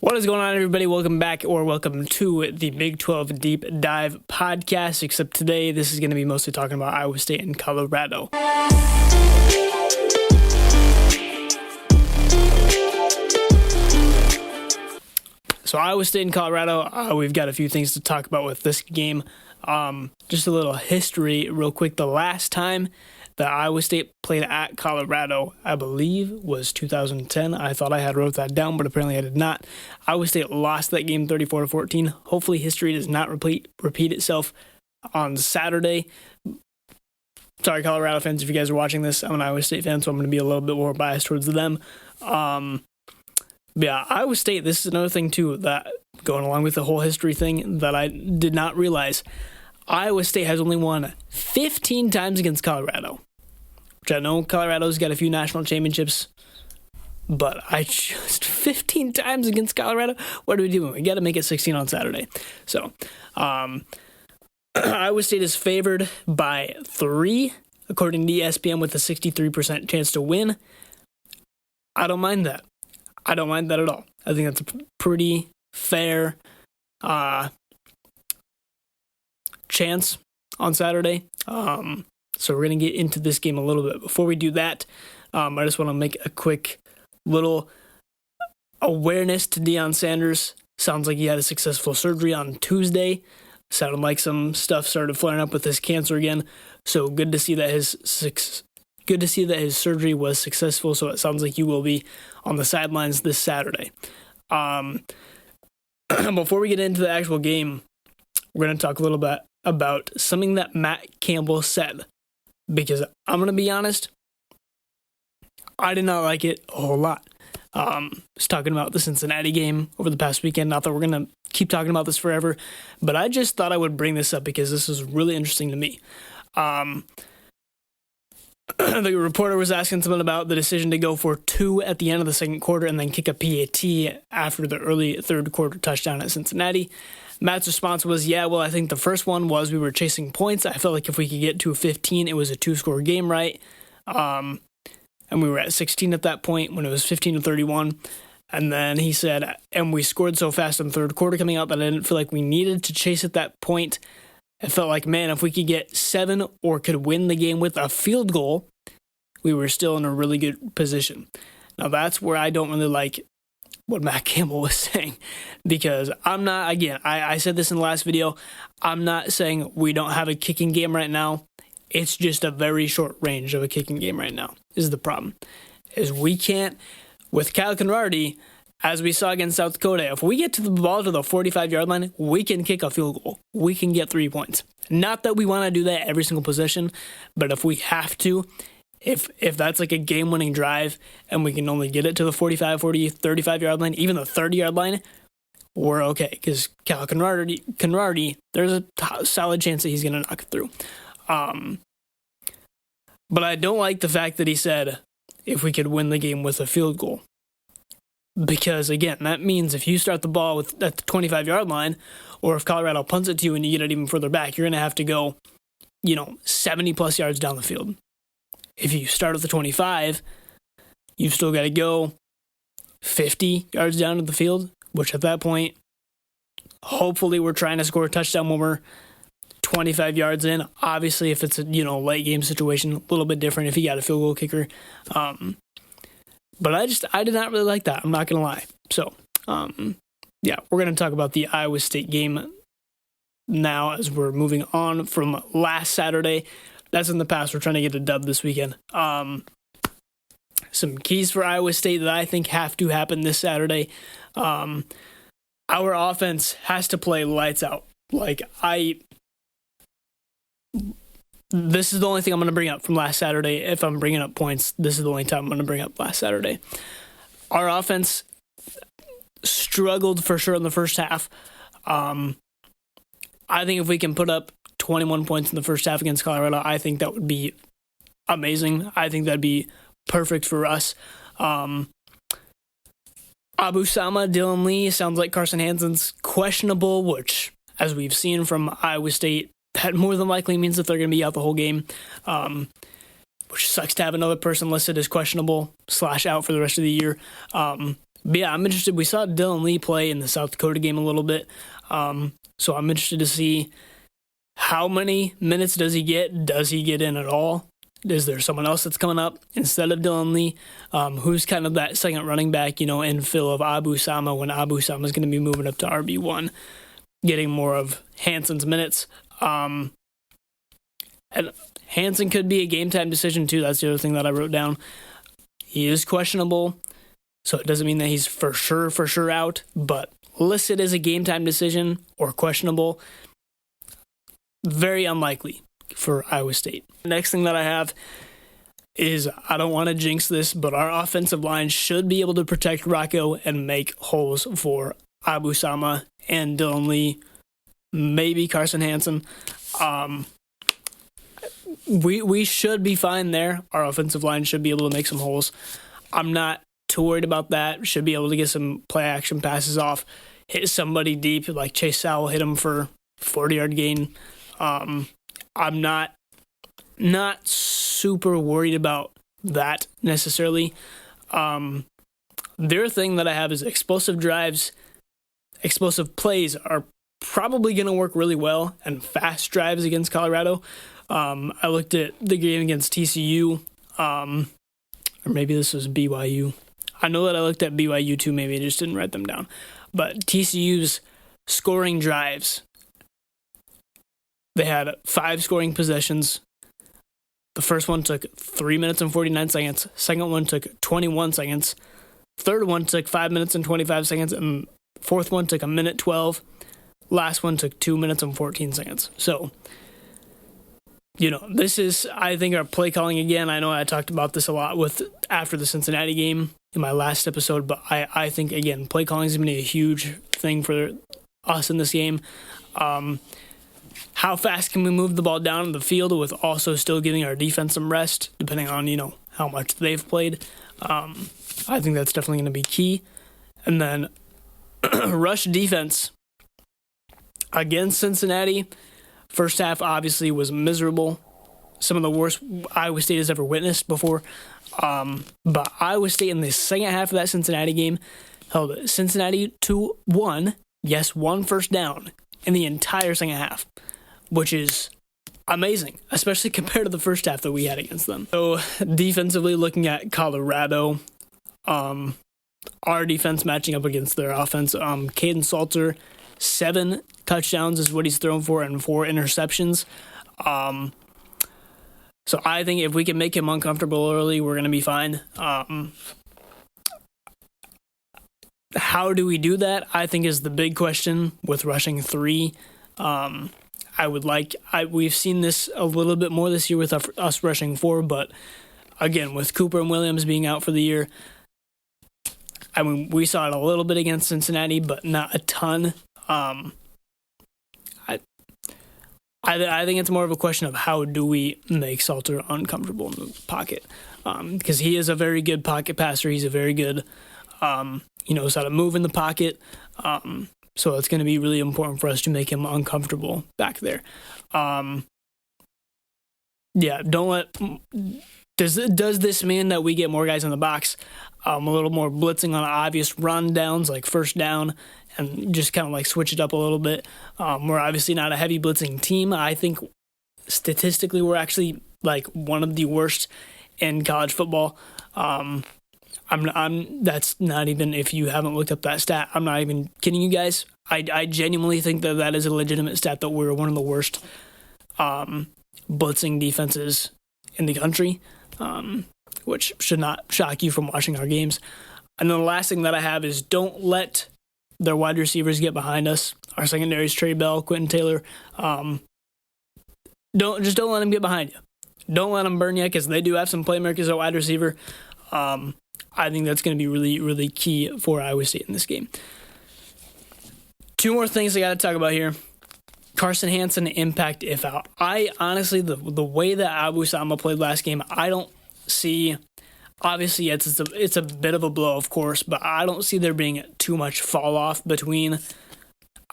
What is going on, everybody? Welcome back, or welcome to the Big 12 Deep Dive podcast, except today this is going to be mostly talking about Iowa State and Colorado. So Iowa State and Colorado, we've got a few things to talk about with this game. Just a little history real quick. The last time that Iowa State played at Colorado, I believe, was 2010. I thought I had wrote that down, but apparently I did not. Iowa State lost that game 34-14. Hopefully history does not repeat itself on Saturday. Sorry, Colorado fans, if you guys are watching this. I'm an Iowa State fan, so I'm going to be a little bit more biased towards them. Yeah, Iowa State, this is another thing, too, that going along with the whole history thing that I did not realize. Iowa State has only won 15 times against Colorado, which I know Colorado's got a few national championships, but I just 15 times against Colorado? What are we doing? We got to make it 16 on Saturday. So, Iowa State is favored by 3, according to ESPN, with a 63% chance to win. I don't mind that. I don't mind that at all. I think that's a pretty fair chance on Saturday. So we're going to get into this game a little bit. Before we do that, I just want to make a quick little awareness to Deion Sanders. Sounds like he had a successful surgery on Tuesday. Sounded like some stuff started flaring up with his cancer again. So good to see that his surgery was successful. So it sounds like he will be on the sidelines this Saturday. Before we get into the actual game, we're going to talk a little bit about something that Matt Campbell said, because I'm going to be honest, I did not like it a whole lot. I was talking about the Cincinnati game over the past weekend. Not that we're going to keep talking about this forever, but I just thought I would bring this up because this is really interesting to me. The reporter was asking someone about the decision to go for 2 at the end of the second quarter and then kick a PAT after the early third quarter touchdown at Cincinnati. Matt's response was, yeah, well, I think the first one was we were chasing points. I felt like if we could get to 15, it was a 2-score game, right? And we were at 16 at that point when it was 15-31. And then he said, and we scored so fast in the third quarter coming out that I didn't feel like we needed to chase at that point. I felt like, man, if we could get 7 or could win the game with a field goal, we were still in a really good position. Now, that's where I don't really like what Matt Campbell was saying, because I'm not, again, I said this in the last video, I'm not saying we don't have a kicking game right now. It's just a very short range of a kicking game right now is the problem. Is we can't, with Kyle Conradi, as we saw against South Dakota, if we get to the ball to the 45-yard line, we can kick a field goal. We can get 3 points. Not that we want to do that every single possession, but if we have to, if that's like a game-winning drive and we can only get it to the 45, 40, 35-yard line, even the 30-yard line, we're okay. Because Kyle Conradi, there's a solid chance that he's going to knock it through. But I don't like the fact that he said, if we could win the game with a field goal. Because, again, that means if you start the ball at the 25-yard line, or if Colorado punts it to you and you get it even further back, you're going to have to go, 70-plus yards down the field. If you start at the 25, you've still got to go 50 yards down to the field, which at that point, hopefully we're trying to score a touchdown when we're 25 yards in. Obviously, if it's a late game situation, a little bit different if you got a field goal kicker. But I did not really like that. I'm not going to lie. So, yeah, we're going to talk about the Iowa State game now as we're moving on from last Saturday. That's in the past. We're trying to get a dub this weekend. Some keys for Iowa State that I think have to happen this Saturday. Our offense has to play lights out. This is the only thing I'm going to bring up from last Saturday. If I'm bringing up points, this is the only time I'm going to bring up last Saturday. Our offense struggled for sure in the first half. I think if we can put up 21 points in the first half against Colorado, I think that would be amazing. I think that'd be perfect for us. Abu Sama, Dylan Lee, sounds like Carson Hansen's questionable, which, as we've seen from Iowa State, that more than likely means that they're going to be out the whole game, which sucks to have another person listed as questionable / out for the rest of the year. But yeah, I'm interested. We saw Dylan Lee play in the South Dakota game a little bit. So I'm interested to see how many minutes does he get? Does he get in at all? Is there someone else that's coming up instead of Dylan Lee? Who's kind of that second running back, in fill of Abu Sama when Abu Sama is going to be moving up to RB1, getting more of Hanson's minutes. And Hanson could be a game-time decision, too. That's the other thing that I wrote down. He is questionable, so it doesn't mean that he's for sure out, but listed as a game-time decision or questionable, very unlikely for Iowa State. The next thing that I have is, I don't want to jinx this, but our offensive line should be able to protect Rocco and make holes for Abu Sama and Dylan Lee, maybe Carson Hansen. We should be fine there. Our offensive line should be able to make some holes. I'm not too worried about that. Should be able to get some play action passes off, hit somebody deep, like Chase Sowell hit him for 40-yard gain. I'm not super worried about that necessarily. The other thing that I have is explosive drives, explosive plays are probably going to work really well, and fast drives against Colorado. I looked at the game against TCU, or maybe this was BYU. I know that I looked at BYU too, maybe I just didn't write them down. But TCU's scoring drives, they had 5 scoring possessions. The first one took 3 minutes and 49 seconds. Second one took 21 seconds. Third one took 5 minutes and 25 seconds. And fourth one took 1:12. Last one took 2 minutes and 14 seconds. So, this is, I think, our play calling again. I know I talked about this a lot after the Cincinnati game in my last episode, but I think, again, play calling is going to be a huge thing for us in this game. How fast can we move the ball down the field with also still giving our defense some rest, depending on, how much they've played. I think that's definitely going to be key. And then rush defense against Cincinnati. First half obviously was miserable. Some of the worst Iowa State has ever witnessed before. But Iowa State in the second half of that Cincinnati game held Cincinnati to 1 first down in the entire second half, which is amazing, especially compared to the first half that we had against them. So defensively, looking at Colorado, our defense matching up against their offense, Caden Salter, 7 touchdowns is what he's thrown for and 4 interceptions. So I think if we can make him uncomfortable early, we're going to be fine. How do we do that, I think, is the big question with rushing 3. We've seen this a little bit more this year with us rushing 4, but again, with Cooper and Williams being out for the year, we saw it a little bit against Cincinnati, but not a ton. I think it's more of a question of how do we make Salter uncomfortable in the pocket, because he is a very good pocket passer. He's a very good, knows how to move in the pocket. So it's going to be really important for us to make him uncomfortable back there. Don't let. Does this mean that we get more guys in the box, a little more blitzing on obvious run downs like first down, and just kind of like switch it up a little bit? We're obviously not a heavy blitzing team. I think statistically we're actually like one of the worst in college football. That's not even, if you haven't looked up that stat, I'm not even kidding you guys. I genuinely think that is a legitimate stat, that we're one of the worst blitzing defenses in the country, which should not shock you from watching our games. And then the last thing that I have is, don't let their wide receivers get behind us. Our secondary is Trey Bell, Quentin Taylor. Don't let them get behind you. Don't let them burn you, because they do have some playmakers at wide receiver. I think that's going to be really, really key for Iowa State in this game. 2 more things I got to talk about here. Carson Hansen impact if out. I honestly, the way that Abu Sama played last game, I don't see. Obviously, it's a bit of a blow, of course, but I don't see there being too much fall off between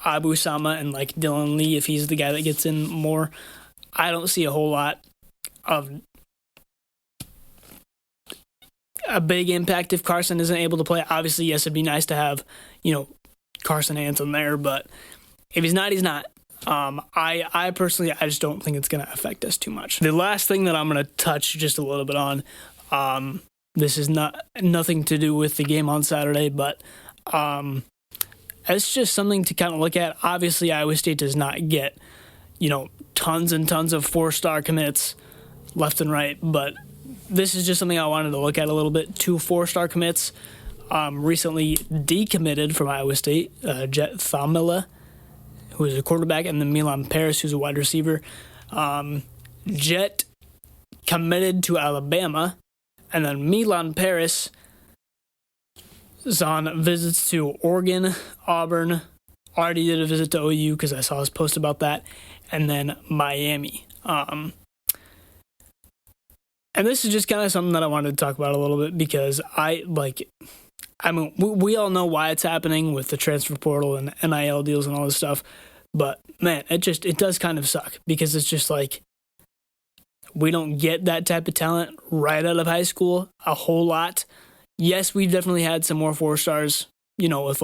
Abu Sama and like Dylan Lee if he's the guy that gets in more. I don't see a whole lot of a big impact if Carson isn't able to play. Obviously, yes, it'd be nice to have, Carson Hansen there, but if he's not, he's not. I personally, I just don't think it's going to affect us too much. The last thing that I'm going to touch just a little bit on, this is nothing to do with the game on Saturday, but it's just something to kind of look at. Obviously, Iowa State does not get, tons and tons of 4-star commits left and right, but this is just something I wanted to look at a little bit. 2 4-star commits recently decommitted from Iowa State, Jet Thamila, who is a quarterback, and then Milan Paris, who's a wide receiver. Jet committed to Alabama, and then Milan Paris is on visits to Oregon, Auburn, already did a visit to OU because I saw his post about that, and then Miami. And this is just kind of something that I wanted to talk about a little bit because we all know why it's happening with the transfer portal and NIL deals and all this stuff, but man, it does kind of suck because it's just like we don't get that type of talent right out of high school a whole lot. Yes, we've definitely had some more 4-stars, with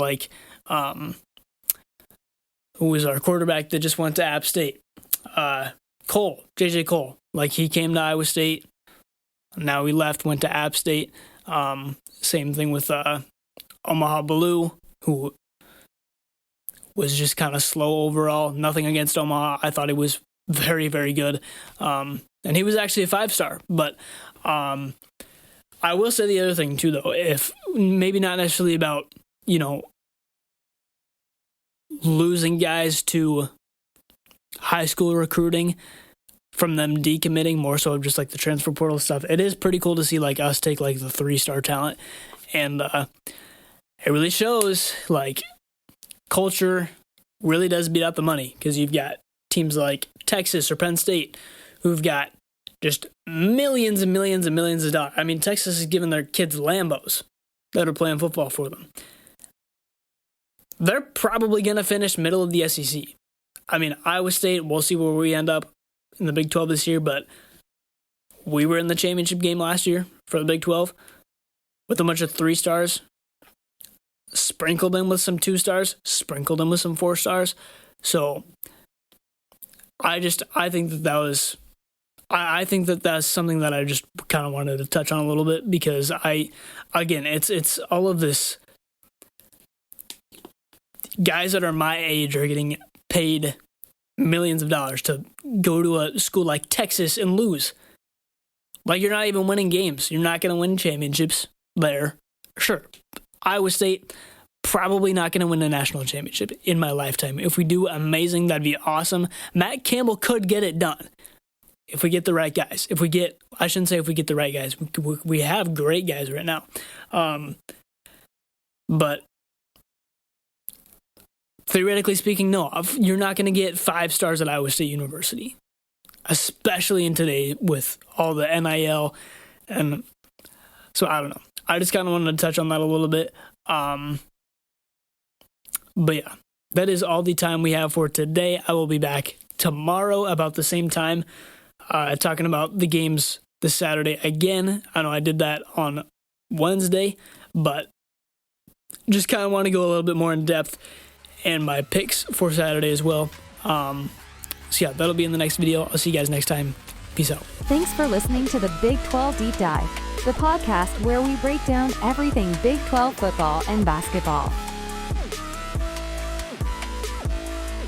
who was our quarterback that just went to App State, Cole, JJ Cole. Like he came to Iowa State. Now he left, went to App State. Same thing with Omaha Blue, who was just kind of slow overall. Nothing against Omaha. I thought he was very, very good. And he was actually a 5-star. But I will say the other thing, too, though. If maybe not necessarily about, losing guys to high school recruiting, from them decommitting, more so just like the transfer portal stuff. It is pretty cool to see like us take like the 3-star talent, and it really shows like culture really does beat out the money, because you've got teams like Texas or Penn State who've got just millions and millions and millions of dollars. I mean, Texas is giving their kids Lambos that are playing football for them. They're probably going to finish middle of the SEC. I mean, Iowa State, we'll see where we end up in the Big 12 this year, but we were in the championship game last year for the Big 12 with a bunch of 3-stars, sprinkled in with some 2-stars, sprinkled in with some 4-stars. So I think that that's something that I just kind of wanted to touch on a little bit, because it's all of this. Guys that are my age are getting paid millions of dollars to go to a school like Texas and lose. Like, you're not even winning games. You're not going to win championships there. Sure, Iowa State, probably not going to win a national championship in my lifetime. If we do, amazing. That'd be awesome. Matt Campbell could get it done if we get the right guys. I shouldn't say if we get the right guys. We have great guys right now. But theoretically speaking, no, you're not going to get 5 stars at Iowa State University, especially in today with all the NIL. And so I don't know. I just kind of wanted to touch on that a little bit. But yeah, that is all the time we have for today. I will be back tomorrow about the same time, talking about the games this Saturday again. I know I did that on Wednesday, but just kind of want to go a little bit more in depth, and my picks for Saturday as well. So yeah, that'll be in the next video. I'll see you guys next time. Peace out. Thanks for listening to the Big 12 Deep Dive, the podcast where we break down everything Big 12 football and basketball.